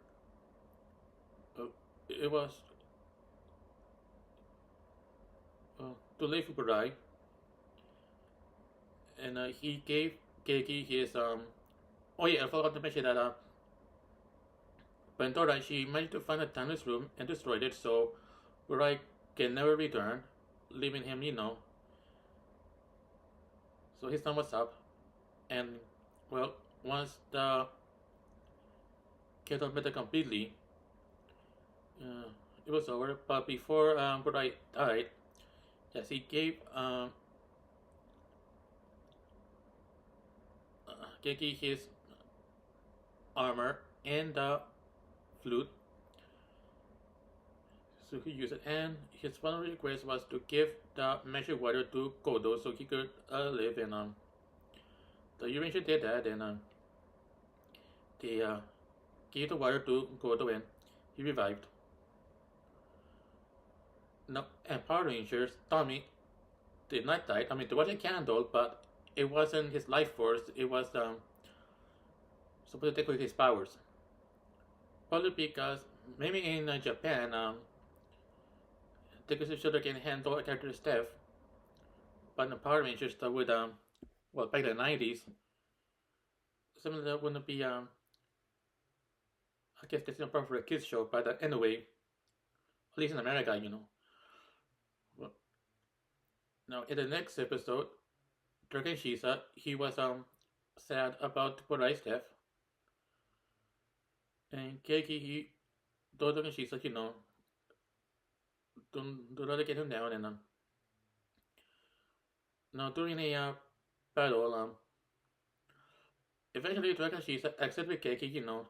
It was too late for Burai, and he gave Keiki his oh yeah, I forgot to mention that Pandora she managed to find a timeless room and destroyed it, so Burai can never return, leaving him, so his time was up, and well, once the kingdom met completely, it was over. But before Burai died, yes, he gave Keiki his armor and the flute, so he used it. And his final request was to give the magic water to Kodo so he could live. And the Jurenja did that, and they gave the water to Kodo, and he revived. No, and Power Rangers, Tommy did not die. I mean, there was a candle, but it wasn't his life force. It was supposed to take away his powers. Probably because maybe in Japan, the Shoulder can handle a character's death, but in the Power Rangers that would well back in the 90s, something that wouldn't be I guess that's not for a kids show, but anyway, at least in America, you know. Well, now in the next episode, Dragon Shisa, he was sad about Kodai's death, and Keiki he told Dragon Shisa, you know, don't let it get him down, and now during a battle, eventually Dragon Shisa accepted with Keiki, you know,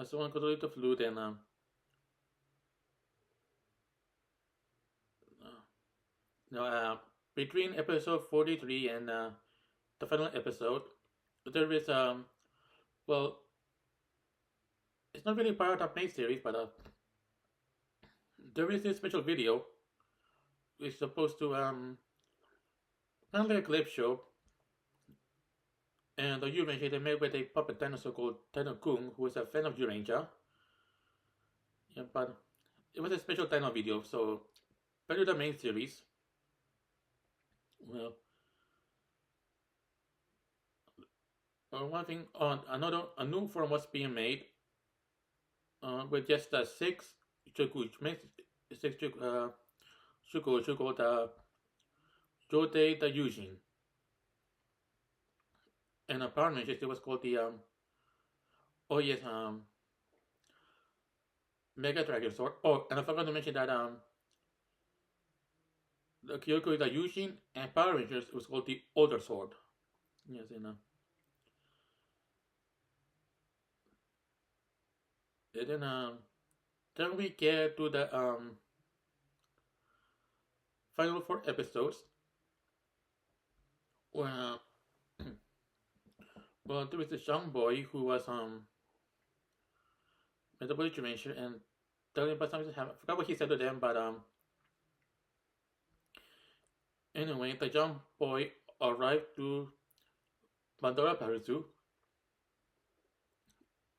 someone could read the flute and now between episode 43 and the final episode, there is well, it's not really part of the main series, but there is this special video which is supposed to kind of like a clip show, and the Jurenja they made with a puppet dinosaur called Dino Kung, who is a fan of Jurenja. Yeah, but it was a special dino video, so better than the main series. Well, one thing on a new form was being made with just six Chuku, six Chuku called Jote the Yujin. And apparently it was called the oh yes Mega Dragon Sword. Oh, and I forgot to mention that the Kyoryu the Yujin and Power Rangers was called the Older Sword. Yes, and then we get to the final four episodes. Well, well, there was this young boy who was met up with Jurenja and telling about something happened. I forgot what he said to them, but anyway, the young boy arrived to Pandora Parisu,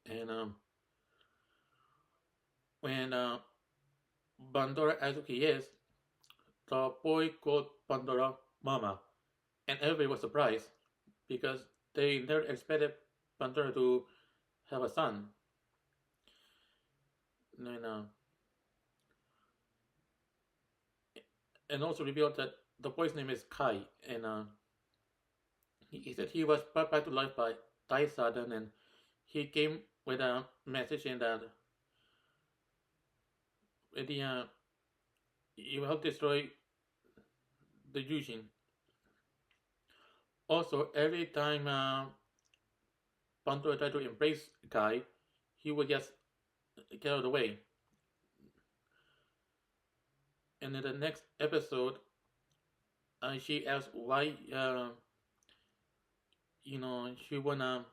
and when Pandora asked who he is, the boy called Pandora Mama, and everybody was surprised because they never expected Pandora to have a son. And also revealed that the boy's name is Kai, and he said he was brought back to life by Dai Sadan, and he came with a message in that he will help destroy the Yujin. Also, every time Pandora tried to embrace Kai, he would just get out of the way. And in the next episode, she asked why, she wouldn't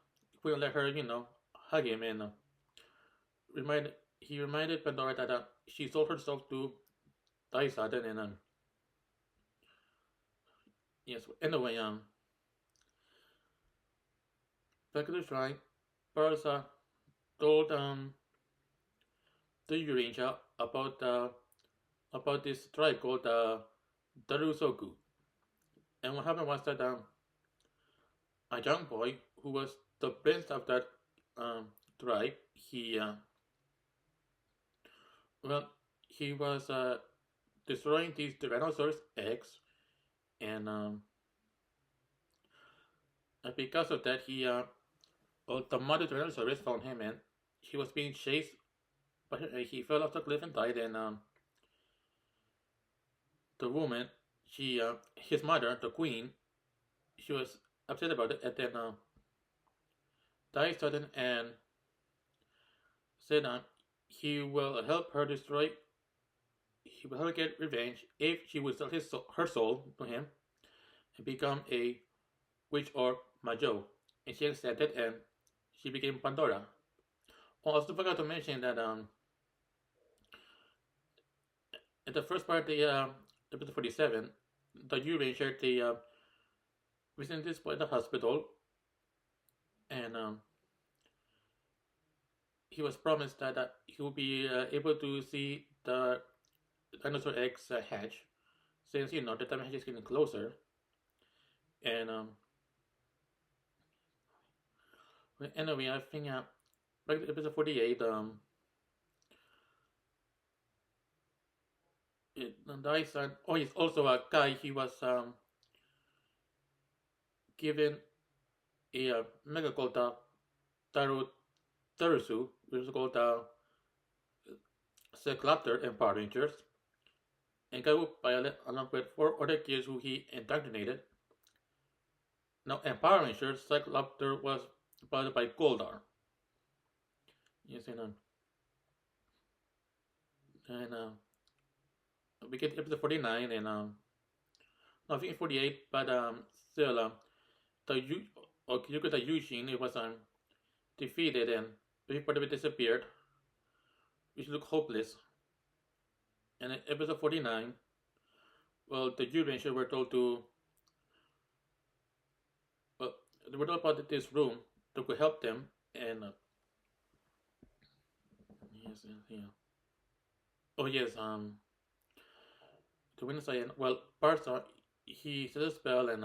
let her, hug him, and he reminded Pandora that she sold herself to Dai Sadan, and yes. Anyway, back to the shrine, Barasa told the Jurenja about this tribe called Darusoku. And what happened was that a young boy who was the prince of that tribe, he was destroying these Tyrannosaurus eggs, and because of that, the mother Tyrannosaurus found him, and he was being chased, but he fell off the cliff and died. And the woman, his mother, the queen, she was upset about it, and then died sudden and said he will help her destroy. He will help her get revenge if she would sell her soul to him and become a witch or Majo. And she accepted, and she became Pandora. Also, forgot to mention that in the first part, the episode 47, the Jurenja they visited this boy at the hospital, and he was promised that he will be able to see the dinosaur eggs hatch, since the time hatch is getting closer, and But anyway, I think back to episode 48, dies. Oh, he's also a guy. He was given a mega called Taru Tarusu, which is called Cyclopter and Power Rangers, and got whooped by along with four other kids who he indoctrinated. Now, in Power Rangers, Cyclopter was followed by Goldar. Yes, and we get episode 49, and no, I think 48, but still, the Kyoko the Yushin, it was defeated, and before they disappeared, which looked hopeless. And in episode 49, well, the Jurenja were told to, well, they were told about this room that could help them, and yes, yeah. Oh yes, the winner side, well, Barca, he set a spell and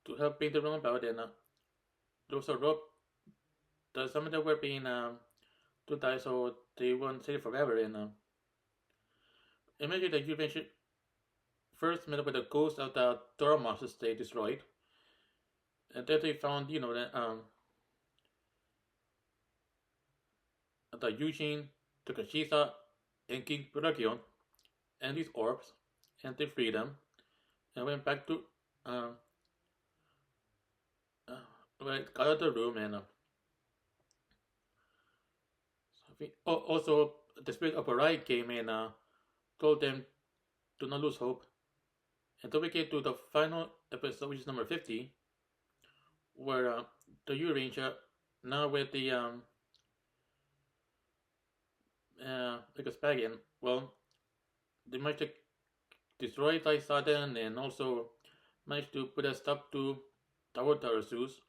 to help bring the room about, and there was a rope that some of them were being to die, so they won't stay forever, and imagine that Jurenja first met up with the ghost of the Dora monsters they destroyed. And then they found, that the Eugene, the Kashisa, and King Brachion, and these orbs, and they freed them, and went back to, got out of the room, and also the spirit of Arai came and told them to not lose hope. And then we get to the final episode, which is number 50, where the Uranger, now with the like a Spagan, well, they managed to destroy Sudden and also managed to put a stop to Tower Tarasus.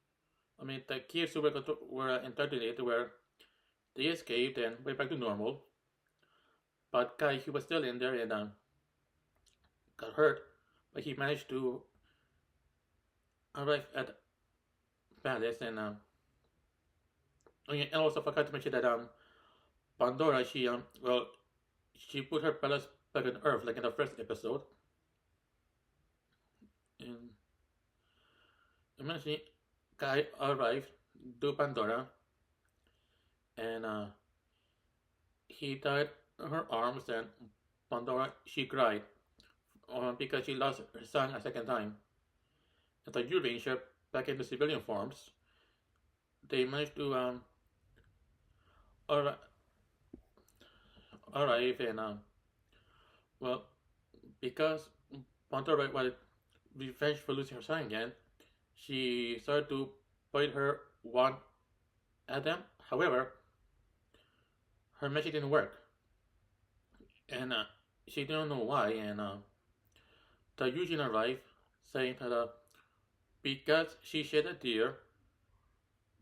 I mean, the kids who were indoctrinated, where they escaped and went back to normal. But Kai, he was still in there and got hurt, but he managed to arrive at Palace, and oh yeah, and also forgot to mention that Pandora, she put her palace back on Earth like in the first episode, and eventually Kai arrived to Pandora, and he tied her arms, and Pandora, she cried because she lost her son a second time. And the Uranger, back in the civilian forms, they managed to arrive and well, because Pandora wanted revenge for losing her son again, she started to point her wand at them. However, her magic didn't work, and she didn't know why. And the Eugene arrived, saying that because she shed a tear,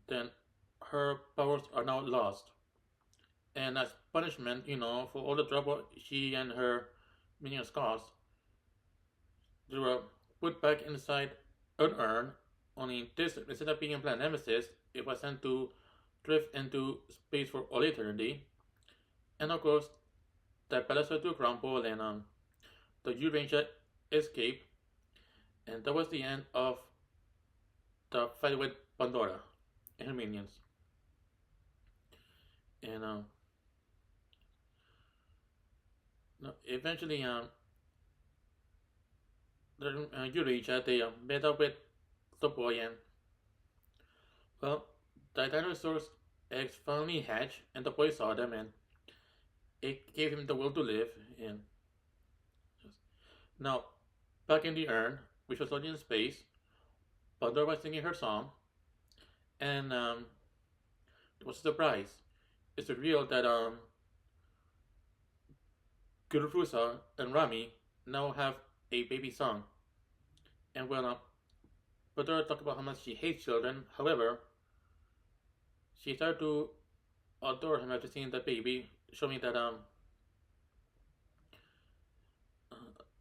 then her powers are now lost. And as punishment, for all the trouble she and her minions caused, they were put back inside an urn. Only this, instead of being a planned nemesis, it was sent to drift into space for all eternity. And of course, the palace had to crumble, and the Jurenja escaped, and that was the end of the fight with Pandora and her minions. And eventually, the Jurenja, they met up with the boy, and well, the dinosaurs' eggs finally hatched, and the boy saw them, and it gave him the will to live. And now, back in the urn, which was floating in space, Pandora was singing her song, and it was a surprise. It's revealed that Gurufusa and Rami now have a baby son. And when Pandora talked about how much she hates children, however, she started to adore him after seeing the baby, showing that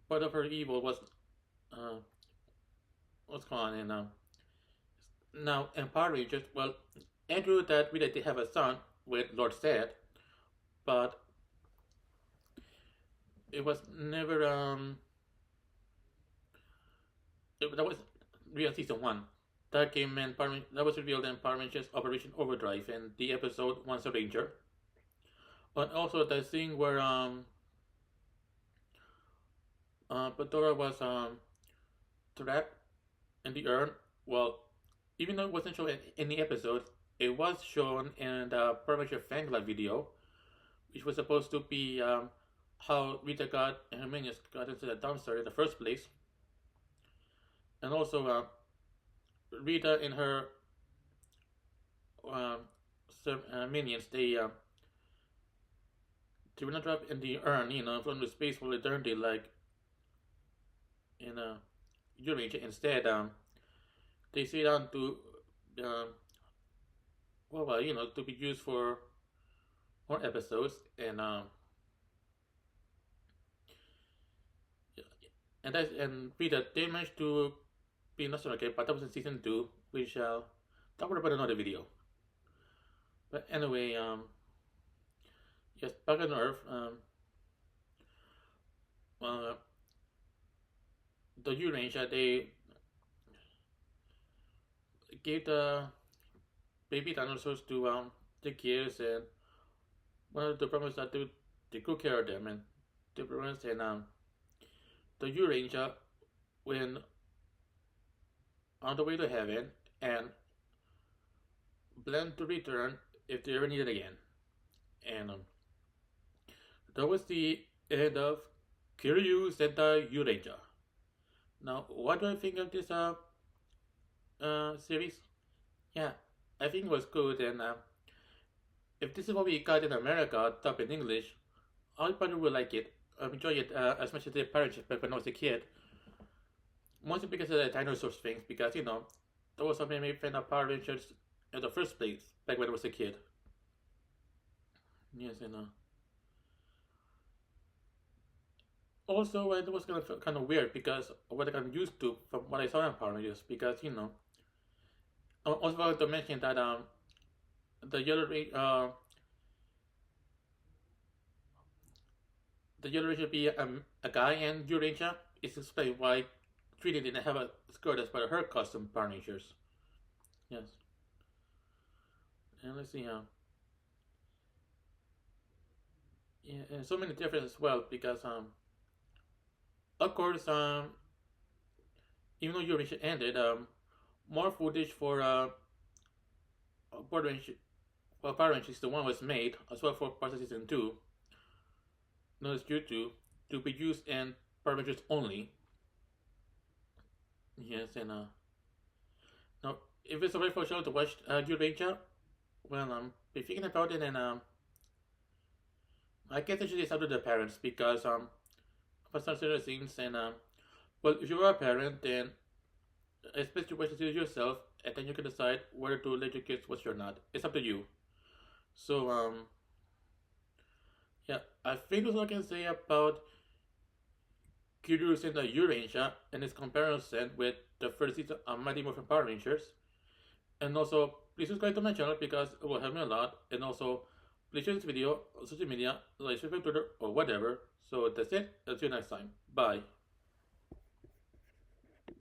part of her evil was gone, and Now, in Power Rangers, well, Andrew that really did have a son with Lord Zed, but it was never that was real season one. That came in that was revealed in Power Rangers Operation Overdrive in the episode Once a Ranger. But also the scene where Pandora was trapped in the urn. Well, even though it wasn't shown in the episode, it was shown in the Power Ranger fan club video, which was supposed to be how Rita got and her minions got into the dumpster in the first place, and also Rita and her uh, minions they were not dropped in the urn, from the space for eternity like in Jurenja. Instead, they sit down to um, to be used for more episodes, and Rita they managed to be nostalgic, okay, but that was in season two. We shall talk about another video. But anyway, yes, back on Earth, uh, the Jurenja they gave the baby dinosaurs to the kids, and one of the promise that they took care of them, and the promise and the Jurenja when on the way to heaven and plan to return if they ever need it again. And that was the end of Kyoryu Sentai Zyuranger. Now, what do I think of this series? Yeah, I think it was good, and if this is what we got in America, dubbed in English, I probably would like it. I enjoy it as much as the parents back when I was a kid. Mostly because of the dinosaurs things, because that was something I made fan of Power Rangers in the first place back when I was a kid. Yes, and also it was kind of weird because of what I got used to from what I saw in Power Rangers. Because I also wanted to mention that the yellow the Yellow Ranger be a guy, and Jurenja is explained why Trini didn't have a skirt as part of her custom Power Rangers. Yes. And let's see yeah, and so many differences as well because of course even though Jurenja ended, more footage for Power Rangers Power Rangers the one was made as well for part of season two. Notice due to be used in Power Rangers only. Yes, and now if it's alright for a show to watch Jurenja, well, be thinking about it, and I guess I should it's up to the parents because for some certain scenes, and well, if you're a parent, then it's best to watch it yourself, and then you can decide whether to let your kids watch or not. It's up to you. So yeah, I think that's all I can say about Kyoryu Sentai Zyuranger and its comparison with the first season of Mighty Morphin Power Rangers. And also, please subscribe to my channel because it will help me a lot. And also, please share this video on social media, like, Facebook, Twitter, or whatever. So that's it. I'll see you next time. Bye.